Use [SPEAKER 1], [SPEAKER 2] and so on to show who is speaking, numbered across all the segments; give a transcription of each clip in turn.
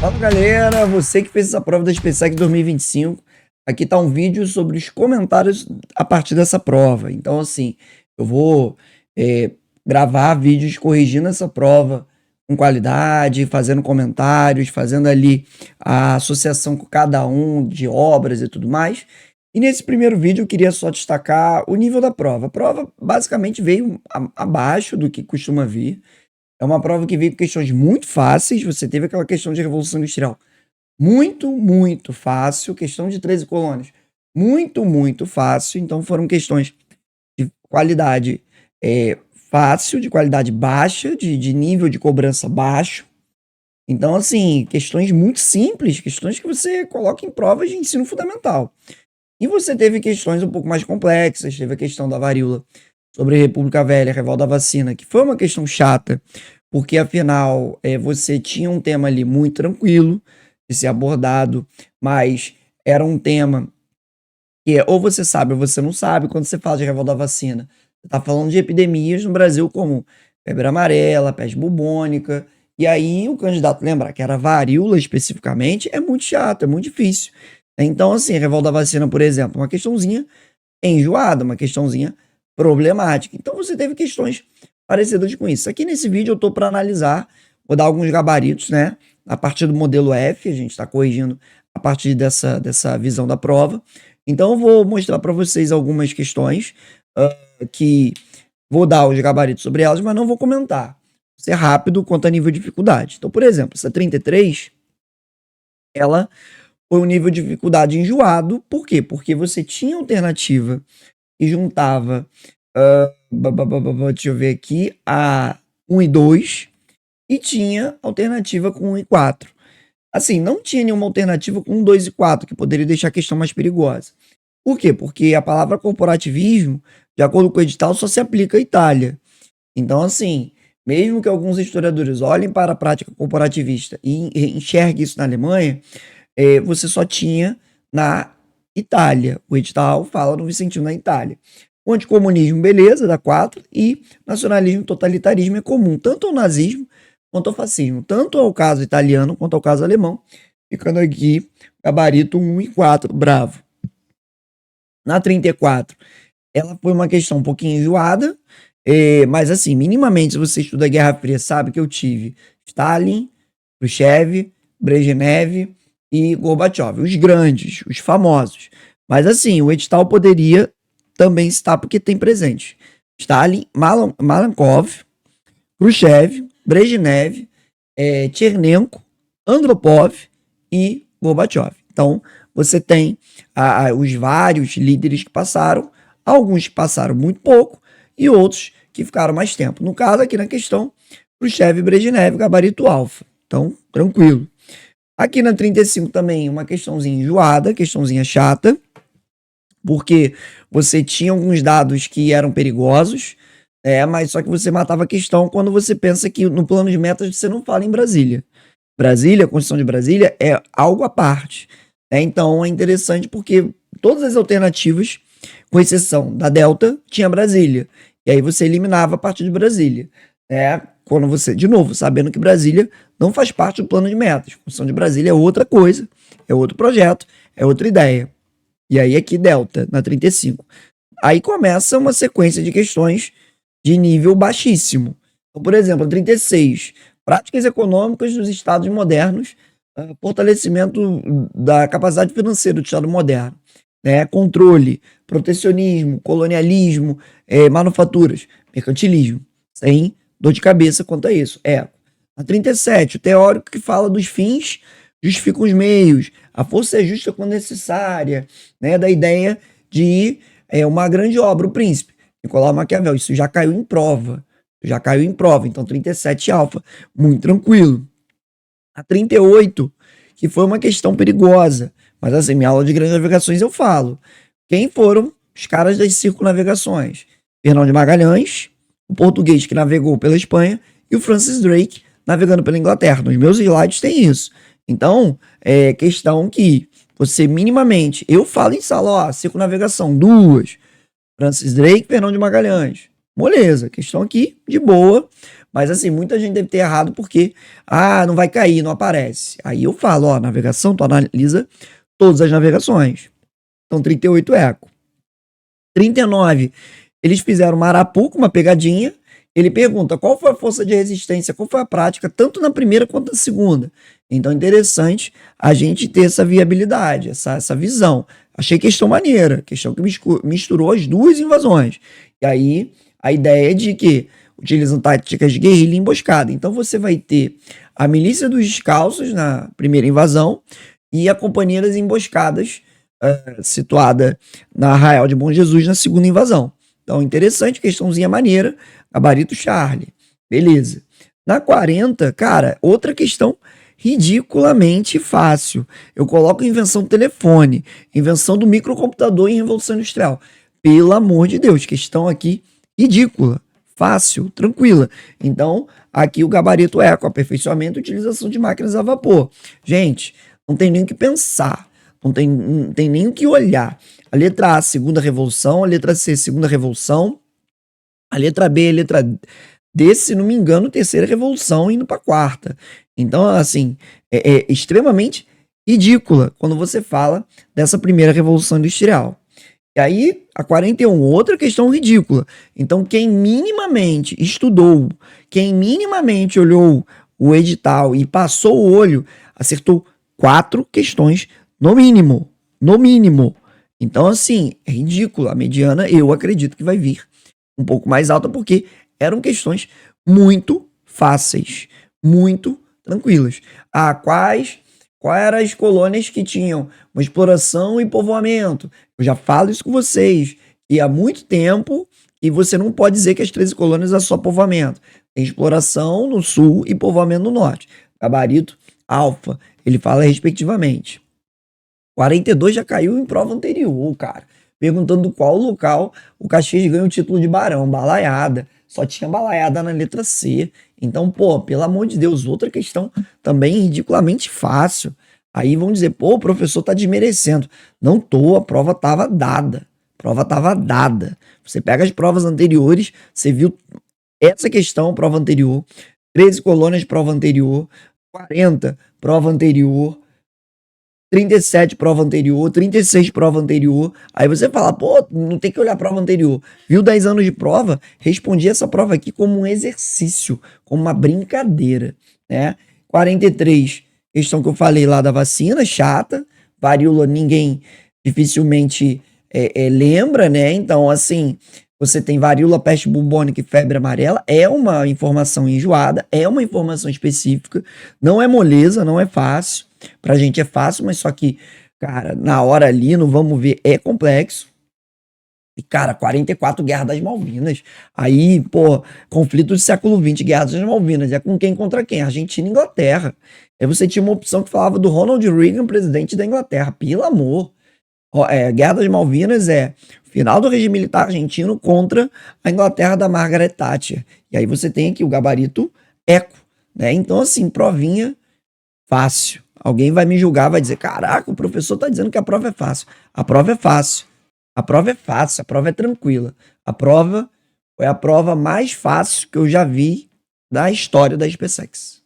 [SPEAKER 1] Fala galera, você que fez essa prova da SpaceX 2025, aqui tá um vídeo sobre os comentários a partir dessa prova. Então assim, eu vou gravar vídeos corrigindo essa prova com qualidade, fazendo comentários, fazendo ali a associação com cada um de obras e tudo mais. E nesse primeiro vídeo eu queria só destacar o nível da prova. A prova basicamente veio abaixo do que costuma vir. É uma prova que veio com questões muito fáceis. Você teve aquela questão de Revolução Industrial muito fácil. Questão de 13 colônias, muito fácil. Então foram questões de qualidade fácil, de qualidade baixa, de nível de cobrança baixo. Então, assim, questões muito simples, questões que você coloca em provas de ensino fundamental. E você teve questões um pouco mais complexas. Teve a questão da varíola sobre a República Velha, revolta da vacina, que foi uma questão chata, porque afinal você tinha um tema ali muito tranquilo de ser abordado, mas era um tema que ou você sabe ou você não sabe. Quando você fala de revolta da vacina, você está falando de epidemias no Brasil como febre amarela, peste bubônica, e aí o candidato lembrar que era varíola especificamente é muito chato, é muito difícil. Então, assim, a revolta da vacina, por exemplo, uma questãozinha enjoada, uma questãozinha problemática. Então você teve questões parecidas com isso. Aqui nesse vídeo eu estou para analisar, vou dar alguns gabaritos, né? A partir do modelo F, a gente está corrigindo a partir dessa visão da prova. Então eu vou mostrar para vocês algumas questões que vou dar os gabaritos sobre elas, mas não vou comentar. Vou ser rápido quanto a nível de dificuldade. Então, por exemplo, essa 33, ela foi um nível de dificuldade enjoado. Por quê? Porque você tinha alternativa que juntava, deixa eu ver aqui, a 1 e 2, e tinha alternativa com 1 e 4. Assim, não tinha nenhuma alternativa com 1, 2 e 4, que poderia deixar a questão mais perigosa. Por quê? Porque a palavra corporativismo, de acordo com o edital, só se aplica à Itália. Então, assim, mesmo que alguns historiadores olhem para a prática corporativista e enxerguem isso na Alemanha, você só tinha na Itália. O edital fala no Vicentino na Itália. O anticomunismo, beleza, dá 4, e nacionalismo, totalitarismo é comum, tanto ao nazismo quanto ao fascismo, tanto ao caso italiano quanto ao caso alemão, ficando aqui gabarito 1 e 4, bravo. Na 34, ela foi uma questão um pouquinho enjoada, mas assim, minimamente, se você estuda a Guerra Fria, sabe que eu tive Stalin, Khrushchev, Brezhnev e Gorbachev, os grandes, os famosos. Mas assim, o edital poderia também citar porque tem presente Stalin, Malenkov, Khrushchev, Brezhnev, Chernenko, Andropov e Gorbachev. Então, você tem os vários líderes que passaram, alguns que passaram muito pouco e outros que ficaram mais tempo. No caso, aqui na questão, Khrushchev e Brezhnev, gabarito alfa. Então, tranquilo. Aqui na 35 também, uma questãozinha enjoada, questãozinha chata, porque você tinha alguns dados que eram perigosos, mas só que você matava a questão quando você pensa que no plano de metas você não fala em Brasília. Brasília, a Constituição de Brasília é algo à parte. Então é interessante porque todas as alternativas, com exceção da Delta, tinha Brasília. E aí você eliminava a partir de Brasília. Quando você, de novo, sabendo que Brasília não faz parte do plano de metas. A Constituição de Brasília é outra coisa, é outro projeto, é outra ideia. E aí aqui Delta, na 35. Aí começa uma sequência de questões de nível baixíssimo. Então, por exemplo, a 36, práticas econômicas dos estados modernos, fortalecimento da capacidade financeira do estado moderno, controle, protecionismo, colonialismo, manufaturas, mercantilismo, sem dor de cabeça quanto a isso. A 37, o teórico que fala dos fins justifica os meios, a força é justa quando necessária, da ideia de uma grande obra, O Príncipe, Nicolau Maquiavel. Isso já caiu em prova. Então 37 alfa, muito tranquilo. A 38, que foi uma questão perigosa, mas assim, minha aula de grandes navegações eu falo. Quem foram os caras das circunnavegações? Fernão de Magalhães, o português que navegou pela Espanha, e o Francis Drake navegando pela Inglaterra. Nos meus slides tem isso. Então, é questão que você minimamente, eu falo em sala, circunnavegação, 2, Francis Drake, Fernão de Magalhães. moleza. Questão aqui, de boa. Mas assim, muita gente deve ter errado porque, não vai cair, não aparece. Aí eu falo, ó, navegação, tu analisa todas as navegações. Então, 38 eco. 39, eles fizeram uma arapuca, uma pegadinha. Ele pergunta qual foi a força de resistência, qual foi a prática, tanto na primeira quanto na segunda. Então é interessante a gente ter essa viabilidade, essa visão. Achei questão maneira, questão que misturou as duas invasões. E aí a ideia é de que utilizam táticas de guerrilha e emboscada. Então você vai ter a milícia dos descalços na primeira invasão e a companhia das emboscadas situada na Arraial de Bom Jesus na segunda invasão. Então, interessante, questãozinha maneira, gabarito Charlie. Beleza. Na 40, cara, outra questão ridiculamente fácil. Eu coloco invenção do telefone, invenção do microcomputador em Revolução Industrial. Pelo amor de Deus, questão aqui ridícula, fácil, tranquila. Então, aqui o gabarito eco, aperfeiçoamento e utilização de máquinas a vapor. Gente, não tem nem o que pensar. Não tem nem o que olhar. A letra A, segunda revolução. A letra C, segunda revolução. A letra B, a letra D, se não me engano, terceira revolução indo para quarta. Então, assim, é extremamente ridícula quando você fala dessa primeira revolução industrial. E aí, a 41, outra questão ridícula. Então, quem minimamente estudou, quem minimamente olhou o edital e passou o olho, acertou 4 questões no mínimo. No mínimo. Então, assim, é ridículo. A mediana, eu acredito que vai vir um pouco mais alta, porque eram questões muito fáceis, muito tranquilas. Quais eram as colônias que tinham uma exploração e povoamento? Eu já falo isso com vocês, e há muito tempo, e você não pode dizer que as 13 colônias é só povoamento. Tem exploração no sul e povoamento no norte. Gabarito, alfa, ele fala respectivamente. 42 já caiu em prova anterior, cara. Perguntando qual local o Caxias ganha o título de barão. Balaiada. Só tinha balaiada na letra C. Então, pô, pelo amor de Deus, outra questão também ridiculamente fácil. Aí vão dizer, pô, o professor tá desmerecendo. Não tô, a prova tava dada. A prova tava dada. Você pega as provas anteriores, você viu essa questão, prova anterior. 13 colônias, prova anterior. 40, prova anterior. 37 prova anterior, 36 prova anterior. Aí você fala, pô, não tem que olhar a prova anterior. Viu 10 anos de prova? Respondi essa prova aqui como um exercício, como uma brincadeira, né? 43, questão que eu falei lá da vacina, chata. Varíola ninguém dificilmente lembra, né? Então, assim, você tem varíola, peste bubônica e febre amarela. É uma informação enjoada, é uma informação específica. Não é moleza, não é fácil. Pra gente é fácil, mas só que, cara, na hora ali, no vamos ver, é complexo. E, cara, 44, Guerra das Malvinas. Aí, pô, conflito do século XX, Guerra das Malvinas. É com quem contra quem? Argentina e Inglaterra. Aí você tinha uma opção que falava do Ronald Reagan, presidente da Inglaterra. Pelo amor. Guerra das Malvinas é final do regime militar argentino contra a Inglaterra da Margaret Thatcher. E aí você tem aqui o gabarito eco, né? Então, assim, provinha fácil. Alguém vai me julgar, vai dizer, caraca, o professor tá dizendo que a prova é fácil. A prova é fácil. A prova é fácil, a prova é tranquila. A prova foi a prova mais fácil que eu já vi da história da SpaceX.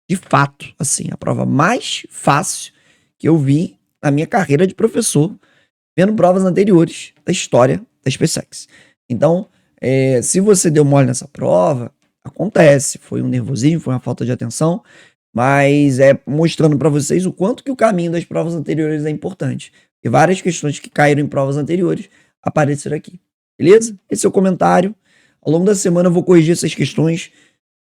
[SPEAKER 1] De fato, assim, a prova mais fácil que eu vi na minha carreira de professor, vendo provas anteriores da história da SpaceX. Então, se você deu mole nessa prova, acontece. Foi um nervosismo, foi uma falta de atenção, mas é mostrando para vocês o quanto que o caminho das provas anteriores é importante. E várias questões que caíram em provas anteriores apareceram aqui. Beleza? Esse é o comentário. Ao longo da semana eu vou corrigir essas questões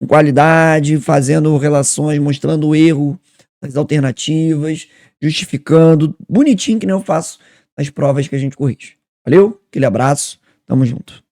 [SPEAKER 1] com qualidade, fazendo relações, mostrando o erro das alternativas, justificando, bonitinho que nem eu faço nas provas que a gente corrige. Valeu? Aquele abraço. Tamo junto.